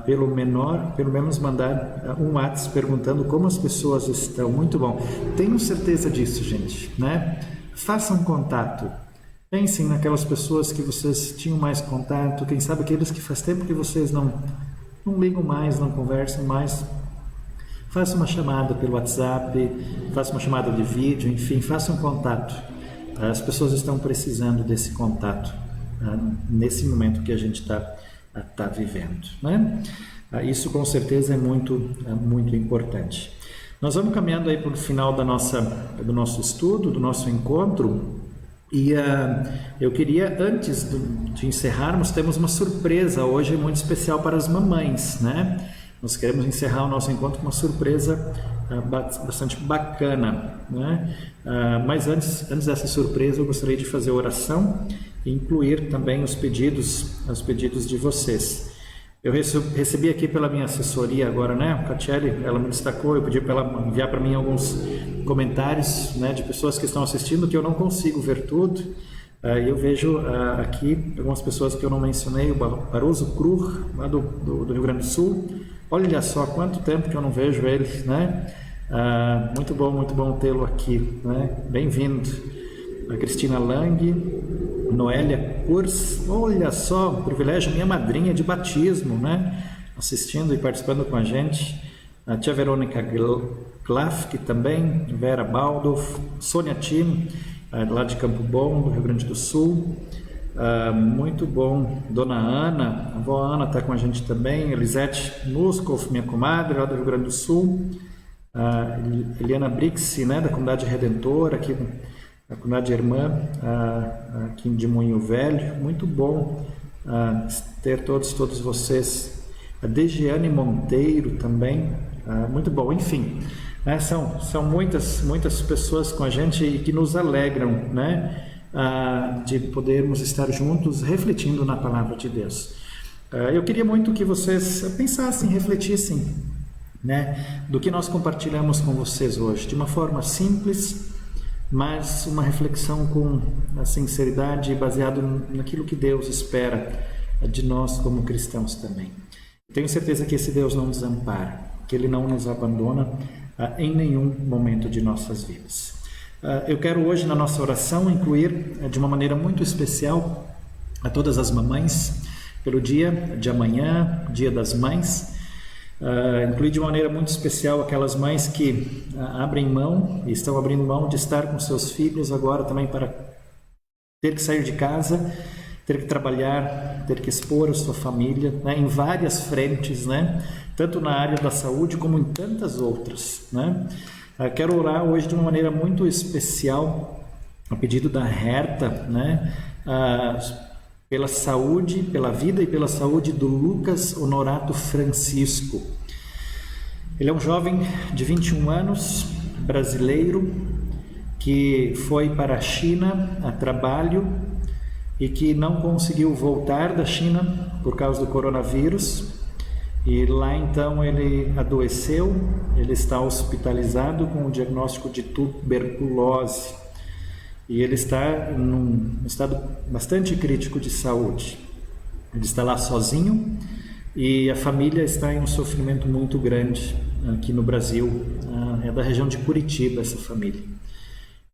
pelo menos mandar um WhatsApp perguntando como as pessoas estão, muito bom. Tenho certeza disso, gente, né? Façam contato, pensem naquelas pessoas que vocês tinham mais contato, quem sabe aqueles que faz tempo que vocês não ligam mais, não conversam mais. Faça uma chamada pelo WhatsApp, faça uma chamada de vídeo, enfim, faça um contato. As pessoas estão precisando desse contato nesse momento que a gente está vivendo, né? Isso com certeza é muito importante. Nós vamos caminhando aí para o final do nosso estudo, do nosso encontro, e eu queria, antes de encerrarmos, temos uma surpresa hoje muito especial para as mamães, né? Nós queremos encerrar o nosso encontro com uma surpresa bastante bacana, né? Mas antes dessa surpresa, eu gostaria de fazer a oração e incluir também os pedidos de vocês. Eu recebi aqui pela minha assessoria agora, né? A Catiele, ela me destacou, eu pedi para ela enviar para mim alguns comentários, né, de pessoas que estão assistindo, que eu não consigo ver tudo. Eu vejo aqui algumas pessoas que eu não mencionei, o Barroso Cruz, lá do Rio Grande do Sul. Olha só quanto tempo que eu não vejo ele, né? Muito bom tê-lo aqui, né? Bem-vindo. A Cristina Lang, Noélia Kurs, olha só, um privilégio, minha madrinha de batismo, né? Assistindo e participando com a gente. A tia Verônica Klafk também, Vera Baldorf, Sônia Tim, lá de Campo Bom, do Rio Grande do Sul. Muito bom. Dona Ana, a avó Ana está com a gente também. Elisete Nuskov, minha comadre, lá do Rio Grande do Sul. Eliana Brixi, né, da Comunidade Redentora, aqui da Comunidade Irmã, aqui de Moinho Velho. Muito bom ter todos vocês. A Degiane Monteiro também, muito bom. Enfim, São muitas pessoas com a gente e que nos alegram, né? De podermos estar juntos refletindo na palavra de Deus. Eu queria muito que vocês pensassem, refletissem, né, do que nós compartilhamos com vocês hoje, de uma forma simples, mas uma reflexão com a sinceridade, baseado naquilo que Deus espera de nós como cristãos também. Tenho certeza que esse Deus não nos ampara, que Ele não nos abandona em nenhum momento de nossas vidas. Eu quero hoje na nossa oração incluir de uma maneira muito especial a todas as mamães, pelo dia de amanhã, Dia das Mães. Incluir de uma maneira muito especial aquelas mães que abrem mão e estão abrindo mão de estar com seus filhos agora também para ter que sair de casa, ter que trabalhar, ter que expor a sua família, né, em várias frentes, né, tanto na área da saúde como em tantas outras, né. Quero orar hoje de uma maneira muito especial, a pedido da Herta, né, pela saúde, pela vida e pela saúde do Lucas Honorato Francisco. Ele é um jovem de 21 anos, brasileiro, que foi para a China a trabalho e que não conseguiu voltar da China por causa do coronavírus. E lá então ele adoeceu, ele está hospitalizado com o diagnóstico de tuberculose. E ele está num estado bastante crítico de saúde. Ele está lá sozinho e a família está em um sofrimento muito grande aqui no Brasil. É da região de Curitiba essa família.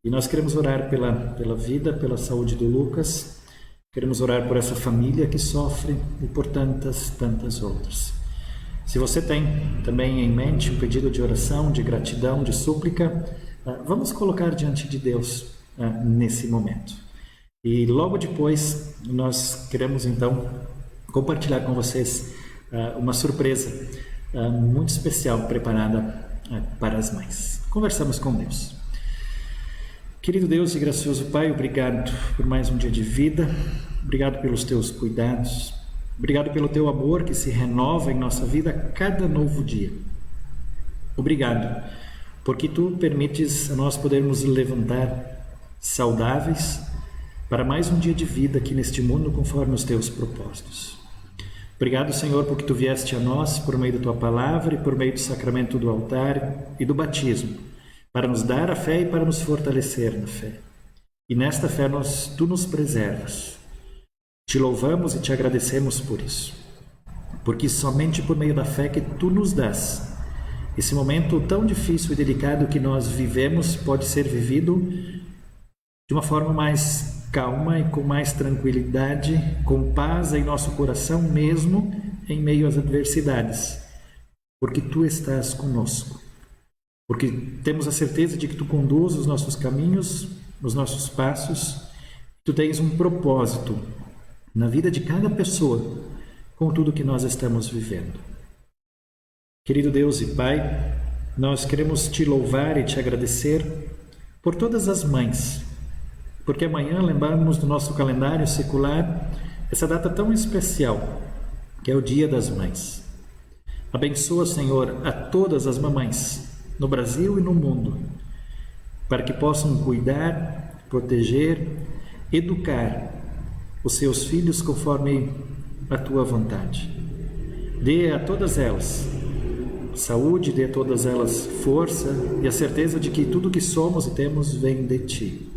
E nós queremos orar pela vida, pela saúde do Lucas. Queremos orar por essa família que sofre e por tantas outras. Se você tem também em mente um pedido de oração, de gratidão, de súplica, vamos colocar diante de Deus nesse momento. E logo depois nós queremos então compartilhar com vocês uma surpresa muito especial preparada para as mães. Conversamos com Deus. Querido Deus e gracioso Pai, obrigado por mais um dia de vida, obrigado pelos teus cuidados, obrigado pelo teu amor que se renova em nossa vida a cada novo dia. Obrigado porque tu permites a nós podermos levantar saudáveis para mais um dia de vida aqui neste mundo conforme os teus propósitos. Obrigado, Senhor, porque tu vieste a nós por meio da tua palavra e por meio do sacramento do altar e do batismo, para nos dar a fé e para nos fortalecer na fé. E nesta fé tu nos preservas. Te louvamos e te agradecemos por isso, porque somente por meio da fé que tu nos dás, esse momento tão difícil e delicado que nós vivemos pode ser vivido de uma forma mais calma e com mais tranquilidade, com paz em nosso coração mesmo em meio às adversidades, porque tu estás conosco, porque temos a certeza de que tu conduzes os nossos caminhos, os nossos passos, tu tens um propósito na vida de cada pessoa com tudo que nós estamos vivendo. Querido Deus e Pai, nós queremos te louvar e te agradecer por todas as mães, porque amanhã lembramos do nosso calendário secular essa data tão especial, que é o Dia das Mães. Abençoa, Senhor, a todas as mamães, no Brasil e no mundo, para que possam cuidar, proteger, educar os seus filhos conforme a tua vontade. Dê a todas elas saúde, dê a todas elas força e a certeza de que tudo que somos e temos vem de ti.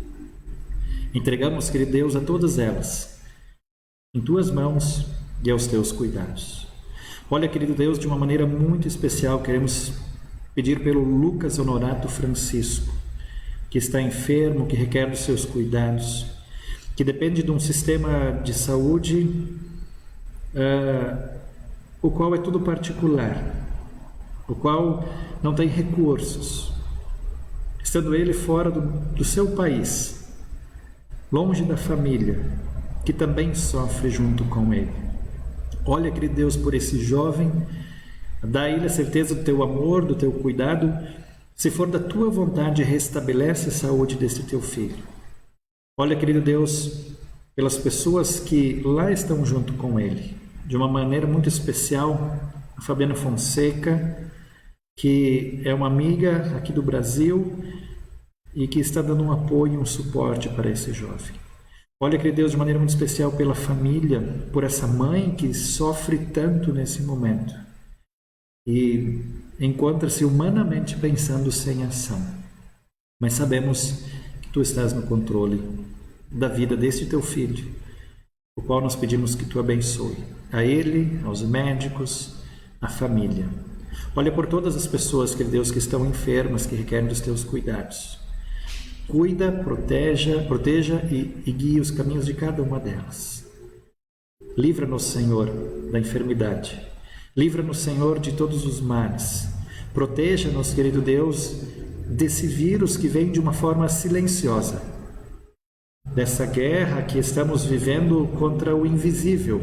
Entregamos, querido Deus, a todas elas em tuas mãos e aos teus cuidados. Olha, querido Deus, de uma maneira muito especial, queremos pedir pelo Lucas Honorato Francisco, que está enfermo, que requer dos seus cuidados, que depende de um sistema de saúde, o qual é tudo particular, o qual não tem recursos, estando ele fora do seu país, longe da família, que também sofre junto com ele. Olha, querido Deus, por esse jovem, dá a ele a certeza do teu amor, do teu cuidado. Se for da tua vontade, restabelece a saúde desse teu filho. Olha, querido Deus, pelas pessoas que lá estão junto com ele, de uma maneira muito especial, a Fabiana Fonseca, que é uma amiga aqui do Brasil e que está dando um apoio e um suporte para esse jovem. Olha, querido Deus, de maneira muito especial pela família, por essa mãe que sofre tanto nesse momento e encontra-se humanamente pensando sem ação. Mas sabemos que Tu estás no controle da vida deste Teu filho, o qual nós pedimos que Tu abençoe a ele, aos médicos, a família. Olha por todas as pessoas, querido Deus, que estão enfermas, que requerem dos Teus cuidados. Cuida, proteja e guie os caminhos de cada uma delas. Livra-nos, Senhor, da enfermidade. Livra-nos, Senhor, de todos os males. Proteja-nos, querido Deus, desse vírus que vem de uma forma silenciosa. Dessa guerra que estamos vivendo contra o invisível.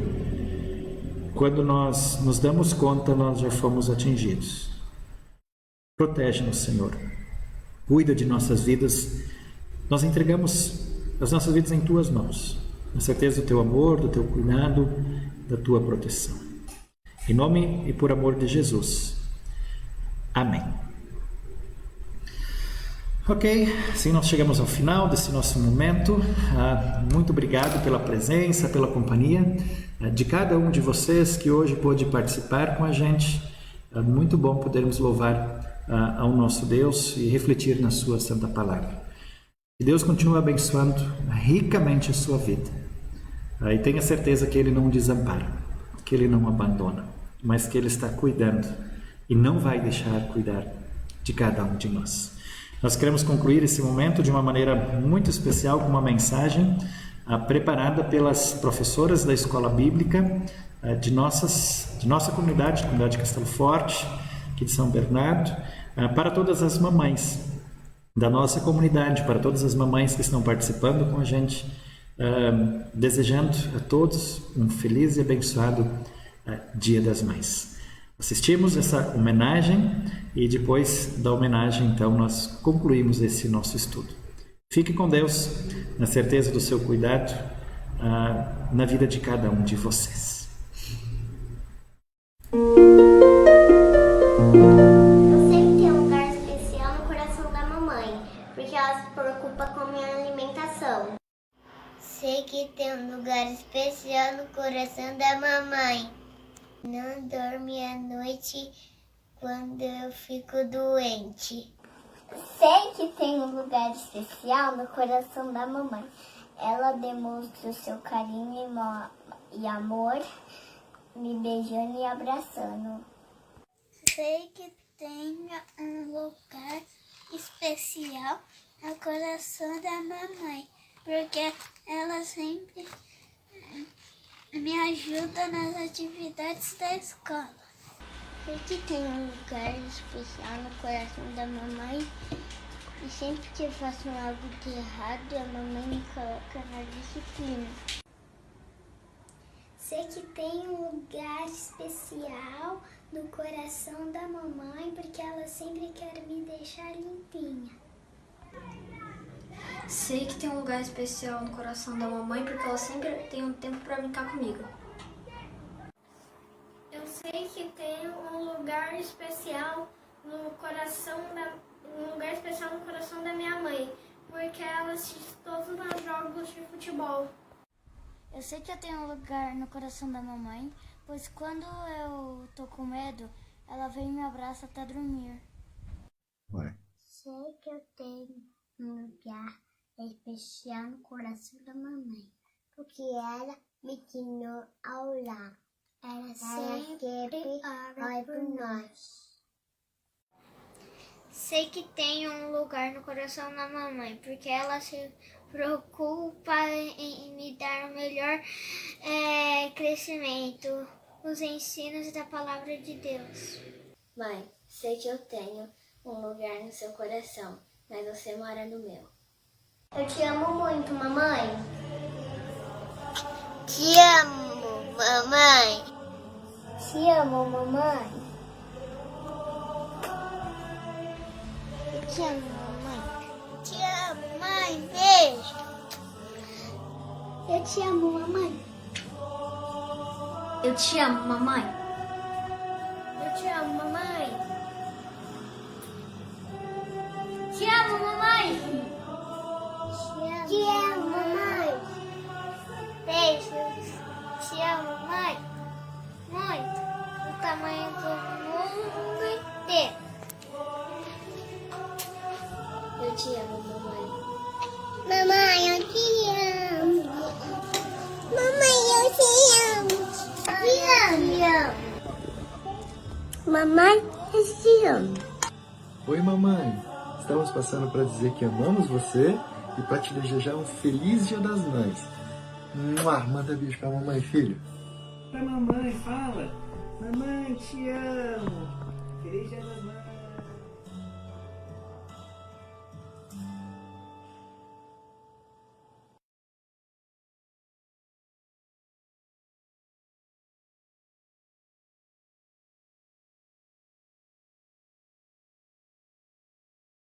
Quando nós nos damos conta, nós já fomos atingidos. Protege-nos, Senhor. Cuida de nossas vidas. Nós entregamos as nossas vidas em Tuas mãos, na certeza do Teu amor, do Teu cuidado, da Tua proteção. Em nome e por amor de Jesus. Amém. Ok, assim nós chegamos ao final desse nosso momento. Muito obrigado pela presença, pela companhia de cada um de vocês que hoje pôde participar com a gente. Muito bom podermos louvar ao nosso Deus e refletir na sua santa palavra. Que Deus continue abençoando ricamente a sua vida. E tenha certeza que Ele não desampara, que Ele não abandona, mas que Ele está cuidando e não vai deixar cuidar de cada um de nós. Nós queremos concluir esse momento de uma maneira muito especial com uma mensagem preparada pelas professoras da Escola Bíblica de nossa comunidade Castelo Forte, aqui de São Bernardo, para todas as mamães da nossa comunidade, para todas as mamães que estão participando com a gente, desejando a todos um feliz e abençoado Dia das Mães. Assistimos essa homenagem e depois da homenagem, então, nós concluímos esse nosso estudo. Fique com Deus, na certeza do seu cuidado na vida de cada um de vocês. Sei que tem um lugar especial no coração da mamãe. Não dorme à noite quando eu fico doente. Sei que tem um lugar especial no coração da mamãe. Ela demonstra o seu carinho e amor, me beijando e abraçando. Sei que tem um lugar especial no coração da mamãe, porque ela sempre me ajuda nas atividades da escola. Sei que tem um lugar especial no coração da mamãe e sempre que eu faço algo de errado, a mamãe me coloca na disciplina. Sei que tem um lugar especial no coração da mamãe porque ela sempre quer me deixar limpinha. Sei que tem um lugar especial no coração da mamãe porque ela sempre tem um tempo para brincar comigo. Eu sei que tem um lugar especial no coração da minha mãe, porque ela assiste todos os meus jogos de futebol. Eu sei que eu tenho um lugar no coração da mamãe, pois quando eu tô com medo, ela vem e me abraça até dormir. Sei que eu tenho um lugar especial no coração da mamãe, porque ela me ensinou a orar. Ela sempre ora por nós. Sei que tem um lugar no coração da mamãe, porque ela se preocupa em me dar o melhor crescimento, os ensinos da palavra de Deus. Mãe, sei que eu tenho um lugar no seu coração, mas você mora no meu. Eu te amo muito, mamãe. Te amo, mamãe. Te amo, mamãe. Eu te amo, mamãe. Te amo, mãe. Beijo. Eu te amo, mamãe. Eu te amo, mamãe. Eu te amo, mamãe. Te amo, mamãe. Te amo, mamãe. Beijos. Te amo, mãe. Muito. O tamanho do mundo inteiro. Eu te amo, mamãe. Mamãe, eu te amo. Mamãe, eu te amo. Te amo. Mamãe, eu te amo. Oi, mamãe. Estamos passando para dizer que amamos você e para te desejar um feliz Dia das Mães. Manda beijo pra mamãe, filho. Pra mamãe, fala. Mamãe, te amo. Feliz Dia das Mães.